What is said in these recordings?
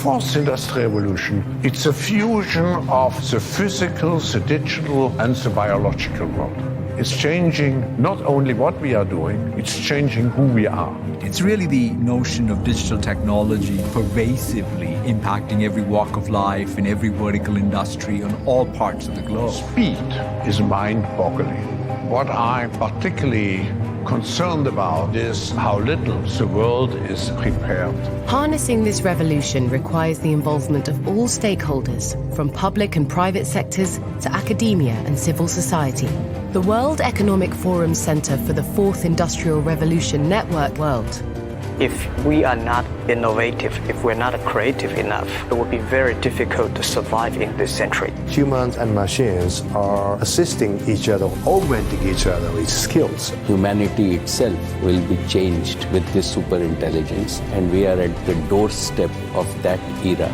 fourth industrial revolution, it's a fusion of the physical, the digital, and the biological world. It's changing not only what we are doing, it's changing who we are. It's really the notion of digital technology pervasively impacting every walk of life in every vertical industry on all parts of the globe. Speed is mind-boggling. What I'm particularly concerned about is how little the world is prepared. Harnessing this revolution requires the involvement of all stakeholders, from public and private sectors to academia and civil society. The World Economic Forum Center for the Fourth Industrial Revolution Network World. If we are not innovative, if we're not creative enough, it will be very difficult to survive in this century. Humans and machines are assisting each other, augmenting each other with skills. Humanity itself will be changed with this superintelligence, and we are at the doorstep of that era.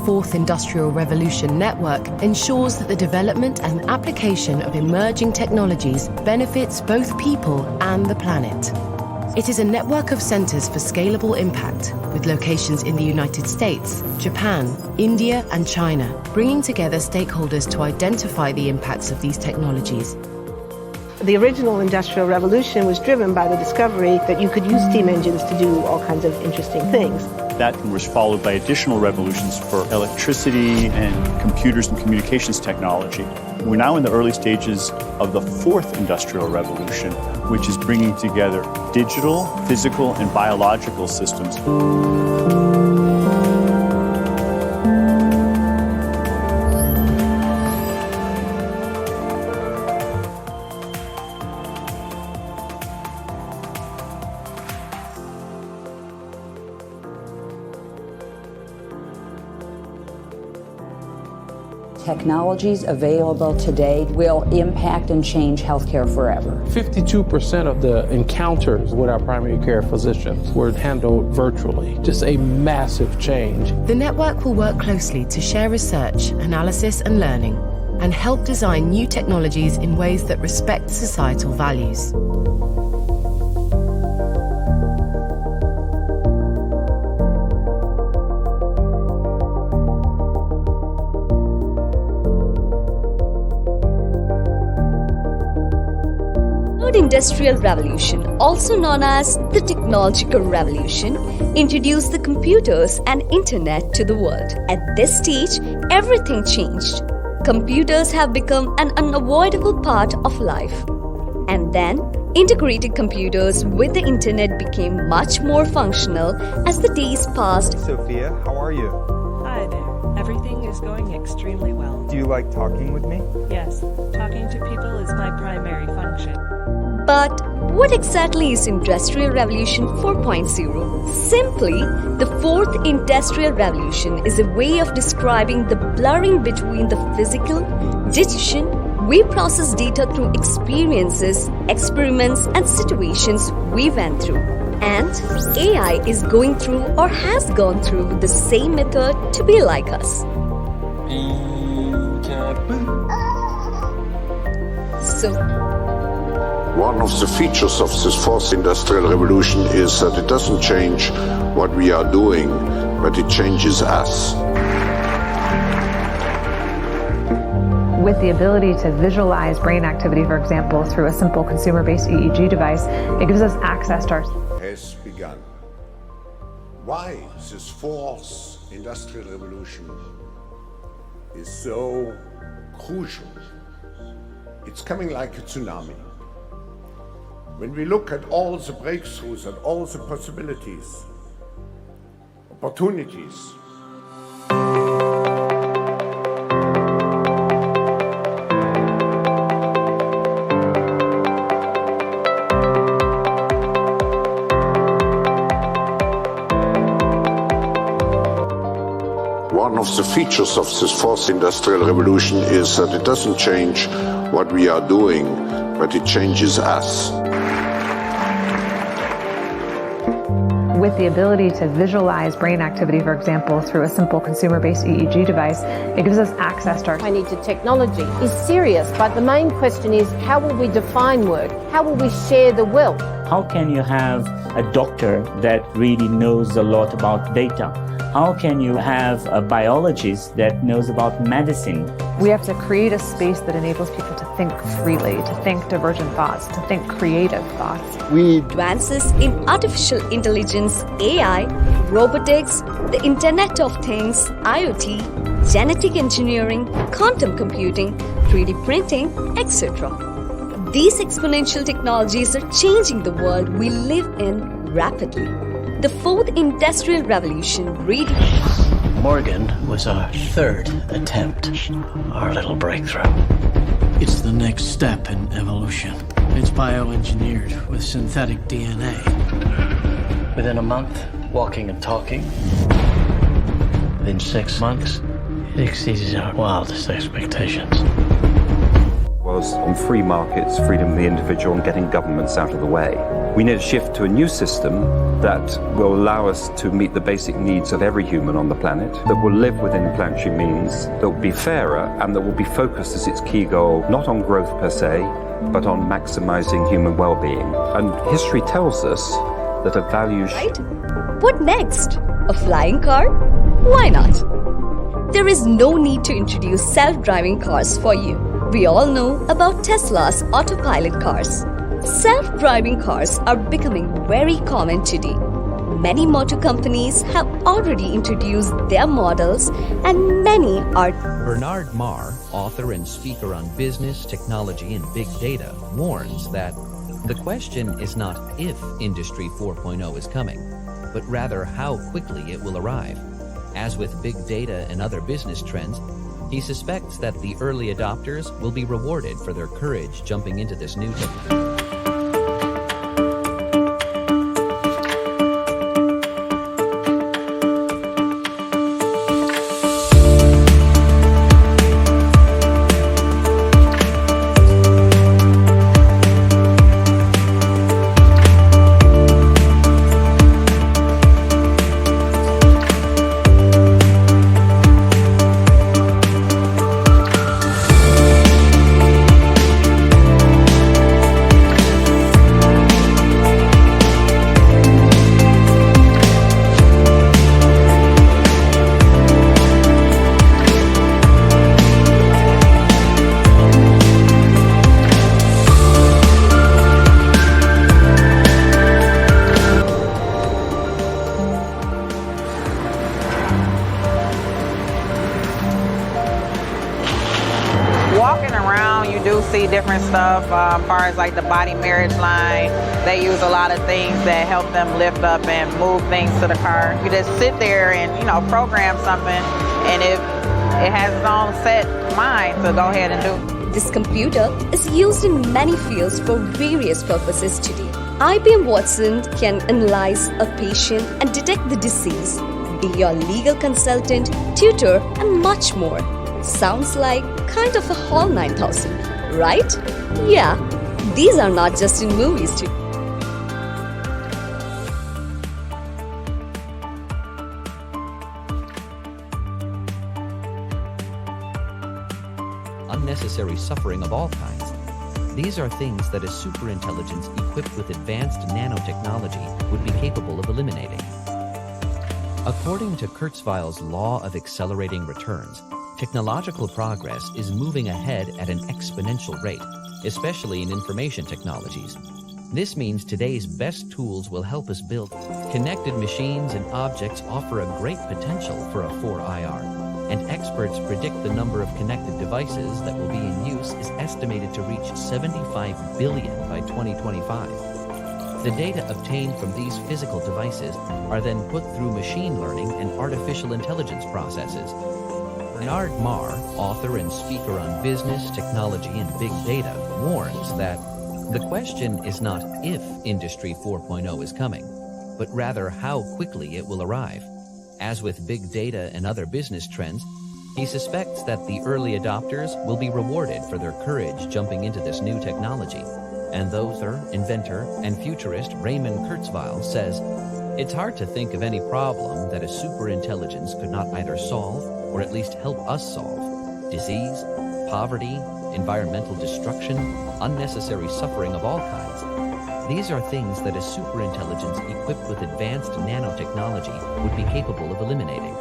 Fourth Industrial Revolution Network ensures that the development and application of emerging technologies benefits both people and the planet. It is a network of centers for scalable impact, with locations in the United States, Japan, India, and China, bringing together stakeholders to identify the impacts of these technologies. The original Industrial Revolution was driven by the discovery that you could use steam engines to do all kinds of interesting things. That was followed by additional revolutions for electricity and computers and communications technology. We're now in the early stages of the fourth industrial revolution, which is bringing together digital, physical, and biological systems. Technologies available today will impact and change healthcare forever. 52% of the encounters with our primary care physicians were handled virtually. Just a massive change. The network will work closely to share research, analysis, and learning, and help design new technologies in ways that respect societal values. Industrial Revolution, also known as the Technological Revolution, introduced the computers and internet to the world. At this stage, everything changed. Computers have become an unavoidable part of life. And then, integrated computers with the internet became much more functional as the days passed. Sophia, how are you? Hi there. Everything is going extremely well. Do you like talking with me? Yes, talking to people is my primary function. But what exactly is Industrial Revolution 4.0? Simply, the fourth Industrial Revolution is a way of describing the blurring between the physical, digital. We process data through experiences, experiments, and situations we went through. And AI is going through or has gone through the same method to be like us. So, one of the features of this fourth industrial revolution is that it doesn't change what we are doing, but it changes us. With the ability to visualize brain activity, for example, through a simple consumer-based EEG device, it gives us access to our... Has begun. Why this fourth industrial revolution is so crucial? It's coming like a tsunami. When we look at all the breakthroughs and all the possibilities, opportunities, one of the features of this fourth industrial revolution is that it doesn't change what we are doing, but it changes us. With the ability to visualize brain activity, for example, through a simple consumer-based EEG device, it gives us access to our... I need to technology is serious, but the main question is, how will we define work? How will we share the wealth? How can you have a doctor that really knows a lot about data? How can you have a biologist that knows about medicine? We have to create a space that enables people to think freely, to think divergent thoughts, to think creative thoughts. Advances in artificial intelligence, AI, robotics, the Internet of Things, IoT, genetic engineering, quantum computing, 3D printing, etc. These exponential technologies are changing the world we live in rapidly. The fourth industrial revolution really... Morgan was our third attempt, our little breakthrough. It's the next step in evolution. It's bioengineered with synthetic DNA. Within a month, walking and talking. Within 6 months, it exceeded our wildest expectations. Was on free markets, freedom of the individual, and getting governments out of the way. We need to shift to a new system that will allow us to meet the basic needs of every human on the planet, that will live within planetary means, that will be fairer, and that will be focused as its key goal, not on growth per se, but on maximizing human well-being. And history tells us that a value... Right? What next? A flying car? Why not? There is no need to introduce self-driving cars for you. We all know about Tesla's autopilot cars. Self-driving cars are becoming very common today. Many motor companies have already introduced their models, and many are... Bernard Marr, author and speaker on business, technology, and big data, warns that the question is not if Industry 4.0 is coming, but rather how quickly it will arrive. As with big data and other business trends, he suspects that the early adopters will be rewarded for their courage jumping into this new technology. See different stuff as far as like the body marriage line. They use a lot of things that help them lift up and move things to the car. You just sit there and, you know, program something, and it has its own set mind to go ahead and do. This computer is used in many fields for various purposes today. IBM Watson can analyze a patient and detect the disease, be your legal consultant, tutor, and much more. Sounds like kind of a HAL 9000. Right? Yeah, these are not just in movies too. Unnecessary suffering of all kinds. These are things that a superintelligence equipped with advanced nanotechnology would be capable of eliminating. According to Kurzweil's law of accelerating returns, technological progress is moving ahead at an exponential rate, especially in information technologies. This means today's best tools will help us build. Connected machines and objects offer a great potential for a 4IR, and experts predict the number of connected devices that will be in use is estimated to reach 75 billion by 2025. The data obtained from these physical devices are then put through machine learning and artificial intelligence processes. Bernard Marr, author and speaker on business, technology, and big data, warns that the question is not if Industry 4.0 is coming, but rather how quickly it will arrive. As with big data and other business trends, he suspects that the early adopters will be rewarded for their courage jumping into this new technology. And the author, inventor, and futurist Raymond Kurzweil says, "It's hard to think of any problem that a superintelligence could not either solve or at least help us solve. Disease, poverty, environmental destruction, unnecessary suffering of all kinds. These are things that a superintelligence equipped with advanced nanotechnology would be capable of eliminating."